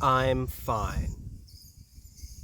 I'm fine.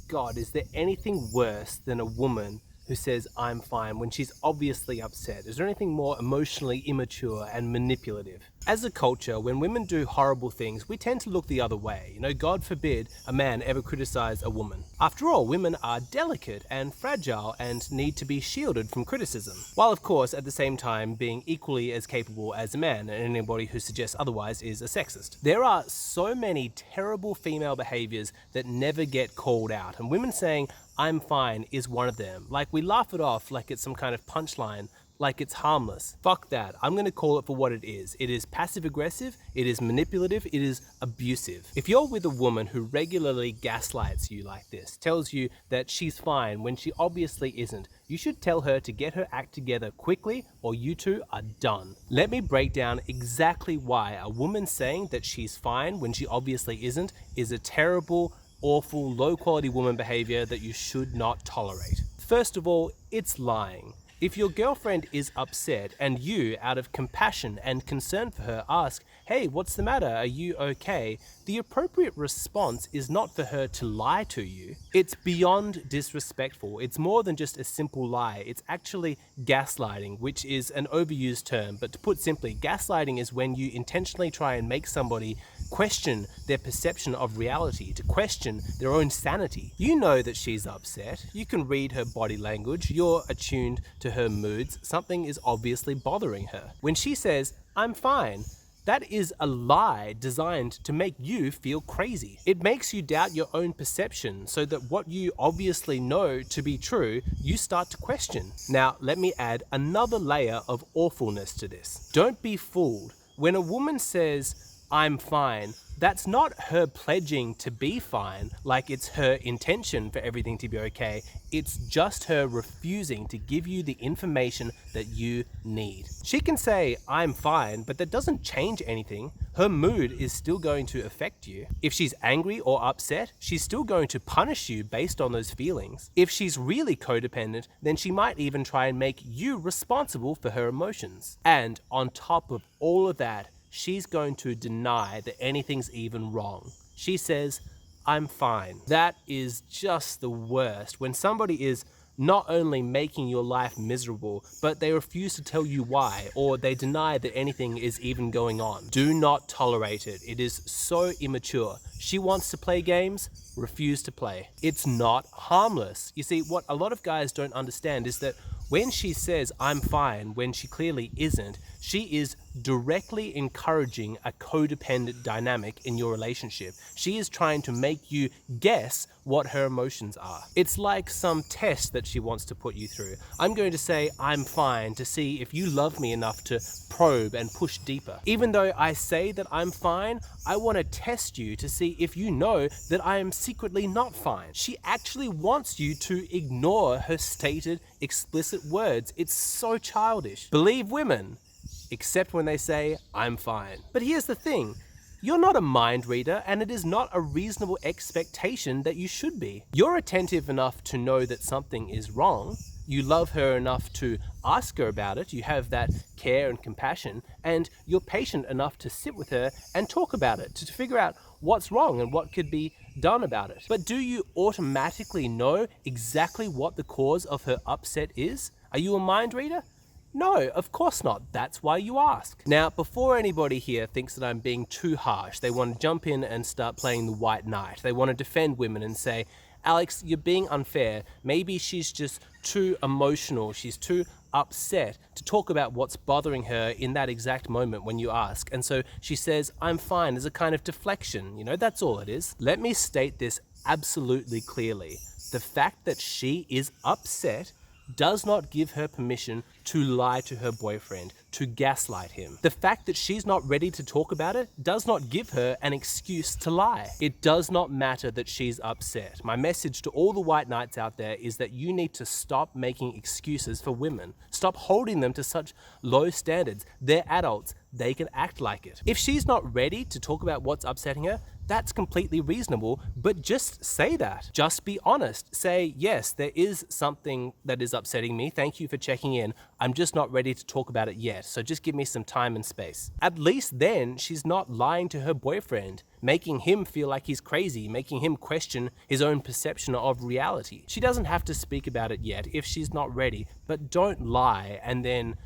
God, is there anything worse than a woman who says I'm fine when she's obviously upset? Is there anything more emotionally immature and manipulative? As a culture, when women do horrible things, we tend to look the other way. God forbid a man ever criticize a woman. After all, women are delicate and fragile and need to be shielded from criticism. While of course, at the same time, being equally as capable as a man, and anybody who suggests otherwise is a sexist. There are so many terrible female behaviors that never get called out, and women saying, I'm fine is one of them. Like, we laugh it off like it's some kind of punchline, like it's harmless. Fuck that. I'm gonna call it for what it is. It is passive aggressive, it is manipulative, it is abusive. If you're with a woman who regularly gaslights you like this, tells you that she's fine when she obviously isn't, you should tell her to get her act together quickly or you two are done. Let me break down exactly why a woman saying that she's fine when she obviously isn't is a terrible, awful, low-quality woman behavior that you should not tolerate. First of all, it's lying. If your girlfriend is upset and you, out of compassion and concern for her, ask, hey, what's the matter? Are you okay? The appropriate response is not for her to lie to you. It's beyond disrespectful. It's more than just a simple lie. It's actually gaslighting, which is an overused term. But to put simply, gaslighting is when you intentionally try and make somebody question their perception of reality, to question their own sanity. You know that she's upset. You can read her body language. You're attuned to her moods. Something is obviously bothering her. When she says, I'm fine, that is a lie designed to make you feel crazy. It makes you doubt your own perception so that what you obviously know to be true, you start to question. Now, let me add another layer of awfulness to this. Don't be fooled. When a woman says, I'm fine, that's not her pledging to be fine, like it's her intention for everything to be okay. It's just her refusing to give you the information that you need. She can say, I'm fine, but that doesn't change anything. Her mood is still going to affect you. If she's angry or upset, she's still going to punish you based on those feelings. If she's really codependent, then she might even try and make you responsible for her emotions. And on top of all of that, she's going to deny that anything's even wrong. She says, I'm fine. That is just the worst. When somebody is not only making your life miserable, but they refuse to tell you why, or they deny that anything is even going on. Do not tolerate it. It is so immature. She wants to play games, refuse to play. It's not harmless. You see, what a lot of guys don't understand is that when she says, I'm fine, when she clearly isn't, she is directly encouraging a codependent dynamic in your relationship. She is trying to make you guess what her emotions are. It's like some test that she wants to put you through. I'm going to say, I'm fine, to see if you love me enough to probe and push deeper. Even though I say that I'm fine, I want to test you to see if you know that I am secretly not fine. She actually wants you to ignore her stated, explicit words. It's so childish. Believe women, except when they say, I'm fine. But here's the thing. You're not a mind reader, and it is not a reasonable expectation that you should be. You're attentive enough to know that something is wrong. You love her enough to ask her about it. You have that care and compassion, and you're patient enough to sit with her and talk about it, to figure out what's wrong and what could be done about it. But do you automatically know exactly what the cause of her upset is? Are you a mind reader? No, of course not. That's why you ask. Now, before anybody here thinks that I'm being too harsh, they want to jump in and start playing the white knight. They want to defend women and say, Alex, you're being unfair. Maybe she's just too emotional. She's too upset to talk about what's bothering her in that exact moment when you ask. And so she says, I'm fine, as a kind of deflection. That's all it is. Let me state this absolutely clearly. The fact that she is upset does not give her permission to lie to her boyfriend, to gaslight him. The fact that she's not ready to talk about it does not give her an excuse to lie. It does not matter that she's upset. My message to all the white knights out there is that you need to stop making excuses for women. Stop holding them to such low standards. They're adults. They can act like it. If she's not ready to talk about what's upsetting her, that's completely reasonable, but just say that. Just be honest. Say, yes, there is something that is upsetting me. Thank you for checking in. I'm just not ready to talk about it yet, so just give me some time and space. At least then she's not lying to her boyfriend, making him feel like he's crazy, making him question his own perception of reality. She doesn't have to speak about it yet if she's not ready, but don't lie and then,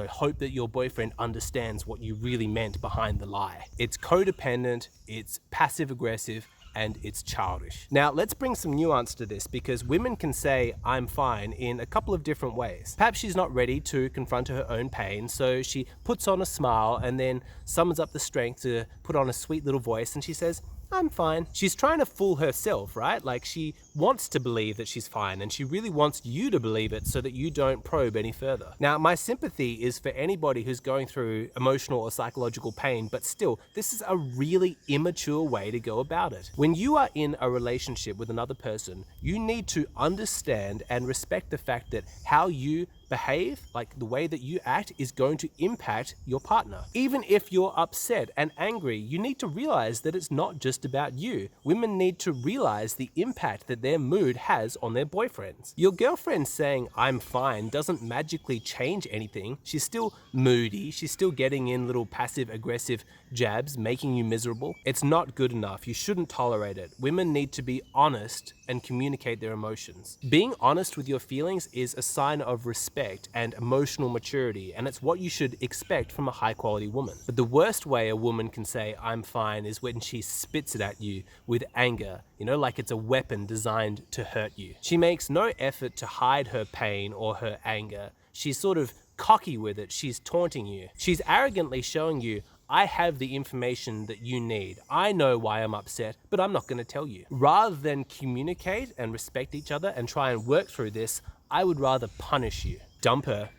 hope that your boyfriend understands what you really meant behind the lie. It's codependent, it's passive aggressive, and it's childish. Now, let's bring some nuance to this, because women can say, I'm fine, in a couple of different ways. Perhaps she's not ready to confront her own pain, so she puts on a smile and then summons up the strength to put on a sweet little voice, and she says, I'm fine. She's trying to fool herself, right? Like, she wants to believe that she's fine, and she really wants you to believe it so that you don't probe any further. Now, my sympathy is for anybody who's going through emotional or psychological pain, but still, this is a really immature way to go about it. When you are in a relationship with another person, you need to understand and respect the fact that how you behave, like the way that you act, is going to impact your partner. Even if you're upset and angry, you need to realize that it's not just about you. Women need to realize the impact that their mood has on their boyfriends. Your girlfriend saying, I'm fine, doesn't magically change anything. She's still moody, she's still getting in little passive aggressive jabs, making you miserable. It's not good enough. You shouldn't tolerate it. Women need to be honest and communicate their emotions. Being honest with your feelings is a sign of respect and emotional maturity, and it's what you should expect from a high-quality woman. But the worst way a woman can say, I'm fine, is when she spits it at you with anger, like it's a weapon designed to hurt you. She makes no effort to hide her pain or her anger. She's sort of cocky with it. She's taunting you. She's arrogantly showing you, I have the information that you need. I know why I'm upset, but I'm not going to tell you. Rather than communicate and respect each other and try and work through this, I would rather punish you. Dump her.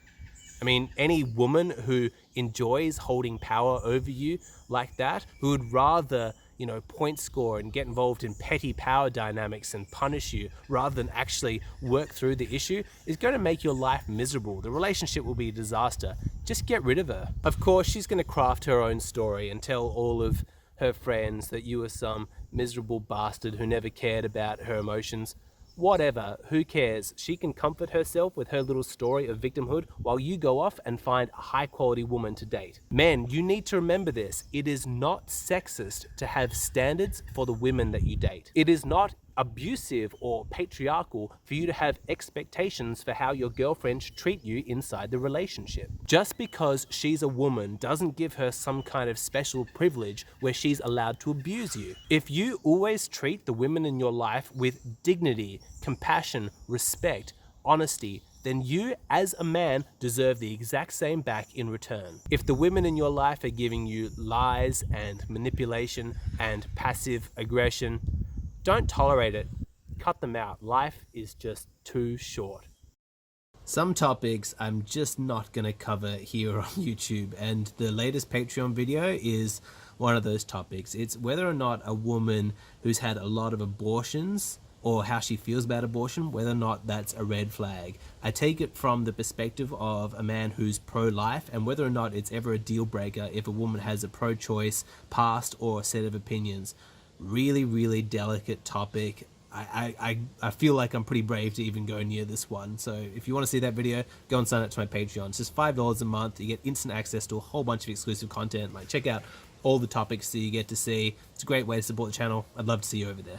I mean, any woman who enjoys holding power over you like that, who would rather, point score and get involved in petty power dynamics and punish you rather than actually work through the issue, is going to make your life miserable. The relationship will be a disaster. Just get rid of her. Of course, she's going to craft her own story and tell all of her friends that you were some miserable bastard who never cared about her emotions. Whatever, who cares? She can comfort herself with her little story of victimhood while you go off and find a high-quality woman to date. Men, you need to remember this. It is not sexist to have standards for the women that you date. It is not abusive or patriarchal for you to have expectations for how your girlfriend should treat you inside the relationship. Just because she's a woman doesn't give her some kind of special privilege where she's allowed to abuse you. If you always treat the women in your life with dignity, compassion, respect, honesty, then you, as a man, deserve the exact same back in return. If the women in your life are giving you lies and manipulation and passive aggression, don't tolerate it. Cut them out. Life is just too short. Some topics I'm just not going to cover here on YouTube, and the latest Patreon video is one of those topics. It's whether or not a woman who's had a lot of abortions, or how she feels about abortion, whether or not that's a red flag. I take it from the perspective of a man who's pro-life, and whether or not it's ever a deal breaker if a woman has a pro-choice past or a set of opinions. Really, really delicate topic. I feel like I'm pretty brave to even go near this one. So if you want to see that video, go and sign up to my Patreon. It's just $5 a month. You get instant access to a whole bunch of exclusive content. Like, check out all the topics that you get to see. It's a great way to support the channel. I'd love to see you over there.